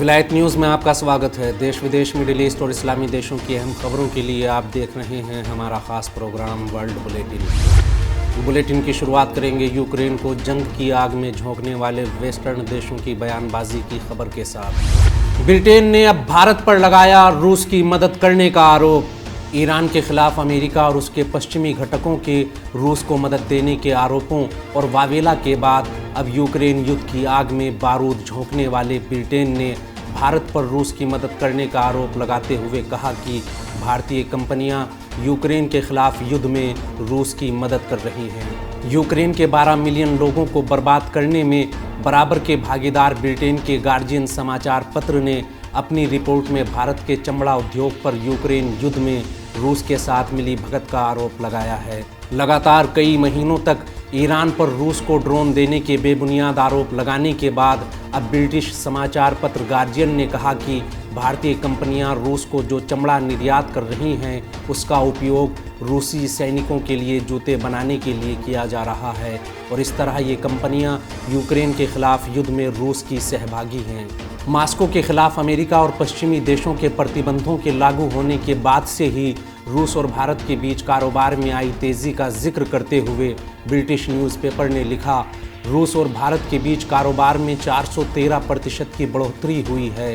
विलायत न्यूज़ में आपका स्वागत है। देश विदेश, मिडिल ईस्ट और इस्लामी देशों की अहम खबरों के लिए आप देख रहे हैं हमारा ख़ास प्रोग्राम वर्ल्ड बुलेटिन। बुलेटिन की शुरुआत करेंगे यूक्रेन को जंग की आग में झोंकने वाले वेस्टर्न देशों की बयानबाजी की खबर के साथ। ब्रिटेन ने अब भारत पर लगाया रूस की मदद करने का आरोप। ईरान के खिलाफ अमेरिका और उसके पश्चिमी घटकों के रूस को मदद देने के आरोपों और वावेला के बाद अब यूक्रेन युद्ध की आग में बारूद झोंकने वाले ब्रिटेन ने भारत पर रूस की मदद करने का आरोप लगाते हुए कहा कि भारतीय कंपनियां यूक्रेन के खिलाफ युद्ध में रूस की मदद कर रही हैं। यूक्रेन के 12 मिलियन लोगों को बर्बाद करने में बराबर के भागीदार ब्रिटेन के गार्जियन समाचार पत्र ने अपनी रिपोर्ट में भारत के चमड़ा उद्योग पर यूक्रेन युद्ध में रूस के साथ मिली भगत का आरोप लगाया है। लगातार कई महीनों तक ईरान पर रूस को ड्रोन देने के बेबुनियाद आरोप लगाने के बाद अब ब्रिटिश समाचार पत्र गार्जियन ने कहा कि भारतीय कंपनियां रूस को जो चमड़ा निर्यात कर रही हैं उसका उपयोग रूसी सैनिकों के लिए जूते बनाने के लिए किया जा रहा है और इस तरह ये कंपनियां यूक्रेन के खिलाफ युद्ध में रूस की सहभागी हैं। मॉस्को के खिलाफ अमेरिका और पश्चिमी देशों के प्रतिबंधों के लागू होने के बाद से ही रूस और भारत के बीच कारोबार में आई तेज़ी का जिक्र करते हुए ब्रिटिश न्यूज़पेपर ने लिखा, रूस और भारत के बीच कारोबार में 413% की बढ़ोतरी हुई है।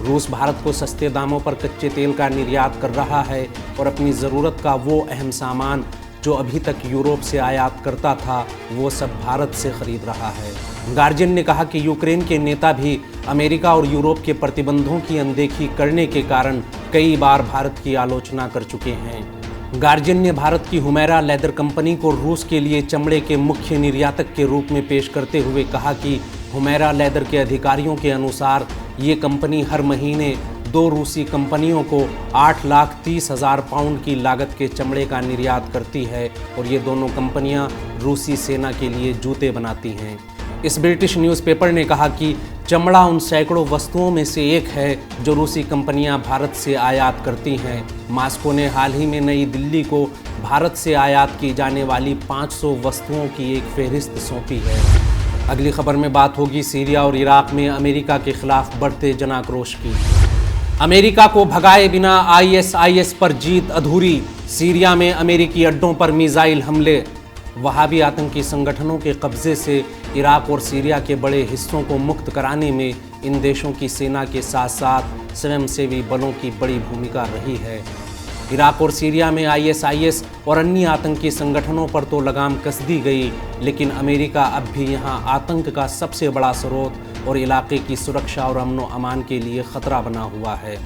रूस भारत को सस्ते दामों पर कच्चे तेल का निर्यात कर रहा है और अपनी ज़रूरत का वो अहम सामान जो अभी तक यूरोप से आयात करता था वो सब भारत से खरीद रहा है। गार्जियन ने कहा कि यूक्रेन के नेता भी अमेरिका और यूरोप के प्रतिबंधों की अनदेखी करने के कारण कई बार भारत की आलोचना कर चुके हैं। गार्जियन ने भारत की हुमैरा लेदर कंपनी को रूस के लिए चमड़े के मुख्य निर्यातक के रूप में पेश करते हुए कहा कि हुमैरा लेदर के अधिकारियों के अनुसार ये कंपनी हर महीने 2 रूसी कंपनियों को 8,30,000 पाउंड की लागत के चमड़े का निर्यात करती है और ये दोनों कंपनियां रूसी सेना के लिए जूते बनाती हैं। इस ब्रिटिश न्यूज़पेपर ने कहा कि चमड़ा उन सैकड़ों वस्तुओं में से एक है जो रूसी कंपनियां भारत से आयात करती हैं। मॉस्को ने हाल ही में नई दिल्ली को भारत से आयात की जाने वाली 500 वस्तुओं की एक फहरिस्त सौंपी है। अगली खबर में बात होगी सीरिया और इराक में अमेरिका के खिलाफ बढ़ते जनाक्रोश की। अमेरिका को भगाए बिना ISIS पर जीत अधूरी। सीरिया में अमेरिकी अड्डों पर मिसाइल हमले। वहाबी आतंकी संगठनों के कब्जे से इराक और सीरिया के बड़े हिस्सों को मुक्त कराने में इन देशों की सेना के साथ साथ स्वयंसेवी बलों की बड़ी भूमिका रही है। इराक और सीरिया में ISIS और अन्य आतंकी संगठनों पर तो लगाम कस दी गई, लेकिन अमेरिका अब भी यहां आतंक का सबसे बड़ा स्रोत और इलाके की सुरक्षा और अमन व अमान के लिए खतरा बना हुआ है।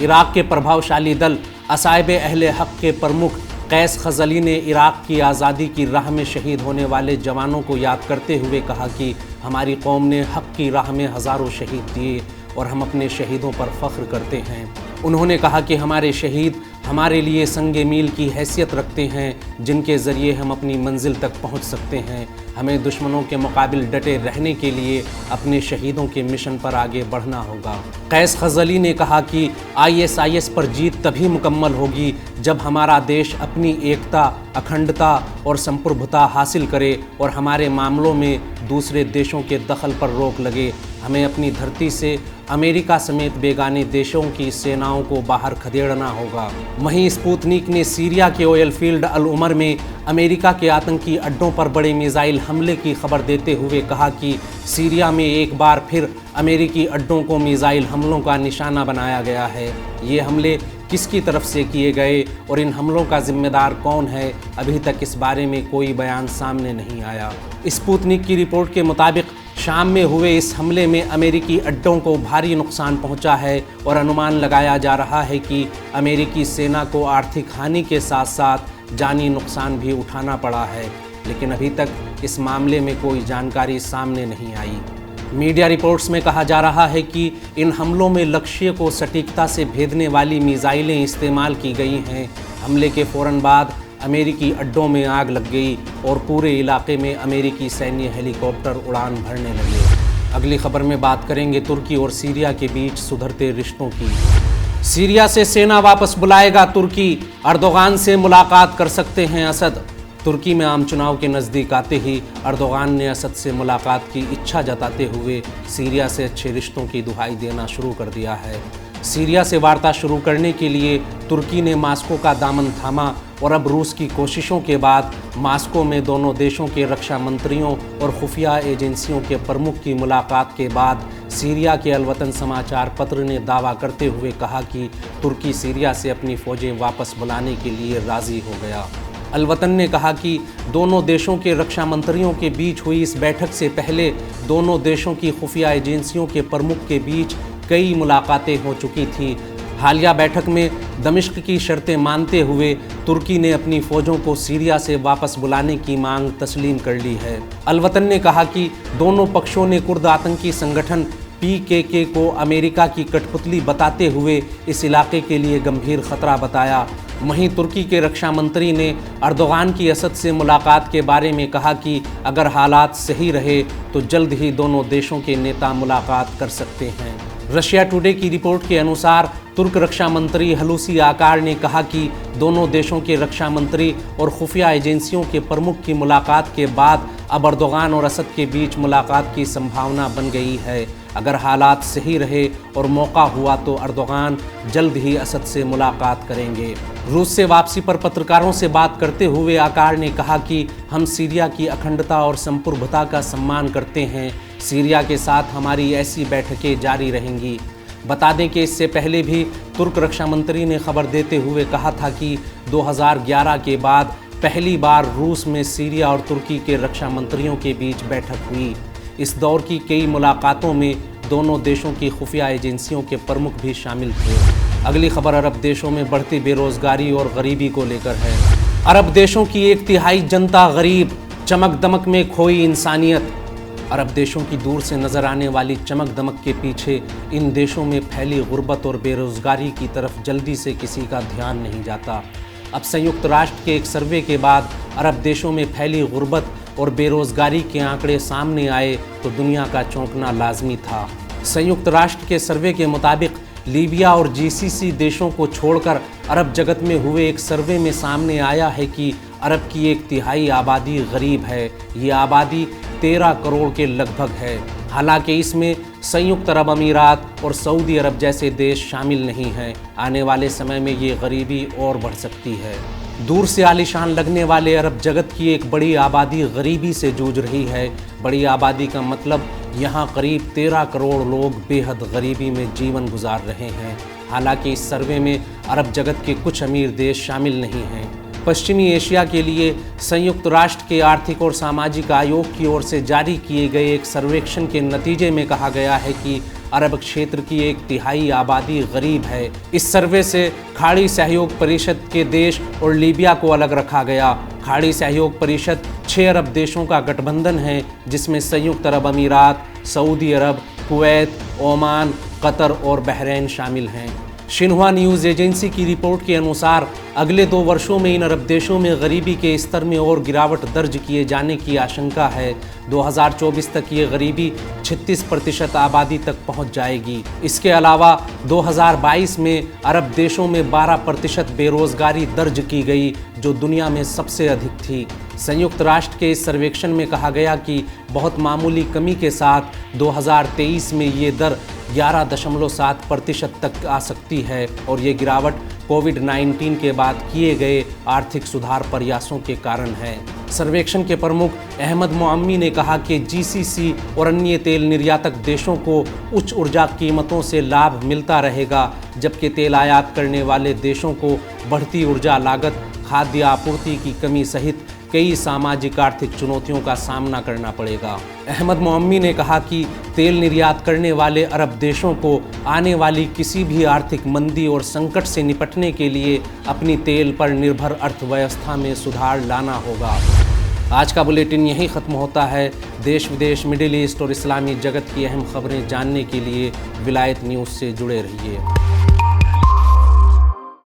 इराक के प्रभावशाली दल असाइब अहले हक के प्रमुख कैस खजली ने इराक की आज़ादी की राह में शहीद होने वाले जवानों को याद करते हुए कहा कि हमारी कौम ने हक की राह में हज़ारों शहीद दिए और हम अपने शहीदों पर फ़ख्र करते हैं। उन्होंने कहा कि हमारे शहीद हमारे लिए संगे मील की हैसियत रखते हैं जिनके ज़रिए हम अपनी मंजिल तक पहुंच सकते हैं। हमें दुश्मनों के मुकाबिल डटे रहने के लिए अपने शहीदों के मिशन पर आगे बढ़ना होगा। कैस खजली ने कहा कि ISIS पर जीत तभी मुकम्मल होगी जब हमारा देश अपनी एकता, अखंडता और संप्रभुता हासिल करे और हमारे मामलों में दूसरे देशों के दखल पर रोक लगे। हमें अपनी धरती से अमेरिका समेत बेगाने देशों की सेनाओं को बाहर खदेड़ना होगा। वहीं स्पुतनिक ने सीरिया के ऑयल फील्ड अल उमर में अमेरिका के आतंकी अड्डों पर बड़े मिसाइल हमले की खबर देते हुए कहा कि सीरिया में एक बार फिर अमेरिकी अड्डों को मिसाइल हमलों का निशाना बनाया गया है। ये हमले किसकी तरफ से किए गए और इन हमलों का जिम्मेदार कौन है, अभी तक इस बारे में कोई बयान सामने नहीं आया। स्पुतनिक की रिपोर्ट के मुताबिक शाम में हुए इस हमले में अमेरिकी अड्डों को भारी नुकसान पहुंचा है और अनुमान लगाया जा रहा है कि अमेरिकी सेना को आर्थिक हानि के साथ साथ जानी नुकसान भी उठाना पड़ा है, लेकिन अभी तक इस मामले में कोई जानकारी सामने नहीं आई। मीडिया रिपोर्ट्स में कहा जा रहा है कि इन हमलों में लक्ष्य को सटीकता से भेदने वाली मिसाइलें इस्तेमाल की गई हैं। हमले के फ़ौरन बाद अमेरिकी अड्डों में आग लग गई और पूरे इलाके में अमेरिकी सैन्य हेलीकॉप्टर उड़ान भरने लगे। अगली खबर में बात करेंगे तुर्की और सीरिया के बीच सुधरते रिश्तों की। सीरिया से सेना वापस बुलाएगा तुर्की। अर्दोगान से मुलाकात कर सकते हैं असद। तुर्की में आम चुनाव के नज़दीक आते ही अर्दोगान ने असद से मुलाकात की इच्छा जताते हुए सीरिया से अच्छे रिश्तों की दुहाई देना शुरू कर दिया है। सीरिया से वार्ता शुरू करने के लिए तुर्की ने मास्को का दामन थामा और अब रूस की कोशिशों के बाद मास्को में दोनों देशों के रक्षा मंत्रियों और खुफिया एजेंसियों के प्रमुख की मुलाकात के बाद सीरिया के अलवतन समाचार पत्र ने दावा करते हुए कहा कि तुर्की सीरिया से अपनी फ़ौजें वापस बुलाने के लिए राज़ी हो गया। अलवतन ने कहा कि दोनों देशों के रक्षा मंत्रियों के बीच हुई इस बैठक से पहले दोनों देशों की खुफिया एजेंसियों के प्रमुख के बीच कई मुलाकातें हो चुकी थीं। हालिया बैठक में दमिश्क की शर्तें मानते हुए तुर्की ने अपनी फ़ौजों को सीरिया से वापस बुलाने की मांग तस्लीम कर ली है। अलवतन ने कहा कि दोनों पक्षों ने कुर्द आतंकी संगठन PKK को अमेरिका की कठपुतली बताते हुए इस इलाके के लिए गंभीर खतरा बताया। वहीं तुर्की के रक्षा मंत्री ने अर्दोगान की असद से मुलाकात के बारे में कहा कि अगर हालात सही रहे तो जल्द ही दोनों देशों के नेता मुलाकात कर सकते हैं। रशिया टुडे की रिपोर्ट के अनुसार तुर्क रक्षा मंत्री हलूसी आकार ने कहा कि दोनों देशों के रक्षा मंत्री और खुफिया एजेंसियों के प्रमुख की मुलाकात के बाद अब अर्दोगान और असद के बीच मुलाकात की संभावना बन गई है। अगर हालात सही रहे और मौका हुआ तो अर्दोगान जल्द ही असद से मुलाकात करेंगे। रूस से वापसी पर पत्रकारों से बात करते हुए आकार ने कहा कि हम सीरिया की अखंडता और संप्रभुता का सम्मान करते हैं। सीरिया के साथ हमारी ऐसी बैठकें जारी रहेंगी। बता दें कि इससे पहले भी तुर्क रक्षा मंत्री ने खबर देते हुए कहा था कि 2011 के बाद पहली बार रूस में सीरिया और तुर्की के रक्षा मंत्रियों के बीच बैठक हुई। इस दौर की कई मुलाकातों में दोनों देशों की खुफिया एजेंसियों के प्रमुख भी शामिल थे। अगली खबर अरब देशों में बढ़ती बेरोजगारी और गरीबी को लेकर है। अरब देशों की 1/3 जनता गरीब, चमक दमक में खोई इंसानियत। अरब देशों की दूर से नज़र आने वाली चमक दमक के पीछे इन देशों में फैली गुर्बत और बेरोजगारी की तरफ जल्दी से किसी का ध्यान नहीं जाता। अब संयुक्त राष्ट्र के एक सर्वे के बाद अरब देशों में फैली गुर्बत और बेरोजगारी के आंकड़े सामने आए तो दुनिया का चौंकना लाजमी था। संयुक्त राष्ट्र के सर्वे के मुताबिक लीबिया और GCC देशों को छोड़कर अरब जगत में हुए एक सर्वे में सामने आया है कि अरब की 1/3 आबादी गरीब है। ये आबादी 13 करोड़ के लगभग है। हालांकि इसमें संयुक्त अरब अमीरात और सऊदी अरब जैसे देश शामिल नहीं हैं। आने वाले समय में ये गरीबी और बढ़ सकती है। दूर से आलीशान लगने वाले अरब जगत की एक बड़ी आबादी गरीबी से जूझ रही है। बड़ी आबादी का मतलब यहाँ करीब 13 करोड़ लोग बेहद गरीबी में जीवन गुजार रहे हैं। हालांकि इस सर्वे में अरब जगत के कुछ अमीर देश शामिल नहीं हैं। पश्चिमी एशिया के लिए संयुक्त राष्ट्र के आर्थिक और सामाजिक आयोग की ओर से जारी किए गए एक सर्वेक्षण के नतीजे में कहा गया है कि अरब क्षेत्र की 1/3 आबादी गरीब है। इस सर्वे से खाड़ी सहयोग परिषद के देश और लीबिया को अलग रखा गया। खाड़ी सहयोग परिषद 6 अरब देशों का गठबंधन है, जिसमें संयुक्त अरब अमीरात, सऊदी अरब, कुवैत, ओमान, कतर और बहरीन शामिल हैं। शिन्हुआ न्यूज़ एजेंसी की रिपोर्ट के अनुसार अगले 2 वर्षों में इन अरब देशों में गरीबी के स्तर में और गिरावट दर्ज किए जाने की आशंका है। 2024 तक ये गरीबी 36% आबादी तक पहुंच जाएगी। इसके अलावा 2022 में अरब देशों में 12% बेरोजगारी दर्ज की गई, जो दुनिया में सबसे अधिक थी। संयुक्त राष्ट्र के इस सर्वेक्षण में कहा गया कि बहुत मामूली कमी के साथ 2023 में ये दर 11.7% तक आ सकती है और ये गिरावट कोविड-19 के बाद किए गए आर्थिक सुधार प्रयासों के कारण है। सर्वेक्षण के प्रमुख अहमद मोअम्मी ने कहा कि GCC और अन्य तेल निर्यातक देशों को उच्च ऊर्जा कीमतों से लाभ मिलता रहेगा, जबकि तेल आयात करने वाले देशों को बढ़ती ऊर्जा लागत, खाद्य आपूर्ति की कमी सहित कई सामाजिक आर्थिक चुनौतियों का सामना करना पड़ेगा। अहमद मोअम्मी ने कहा कि तेल निर्यात करने वाले अरब देशों को आने वाली किसी भी आर्थिक मंदी और संकट से निपटने के लिए अपनी तेल पर निर्भर अर्थव्यवस्था में सुधार लाना होगा। आज का बुलेटिन यहीं ख़त्म होता है। देश विदेश, मिडिल ईस्ट और इस्लामी जगत की अहम खबरें जानने के लिए विलायत न्यूज़ से जुड़े रहिए।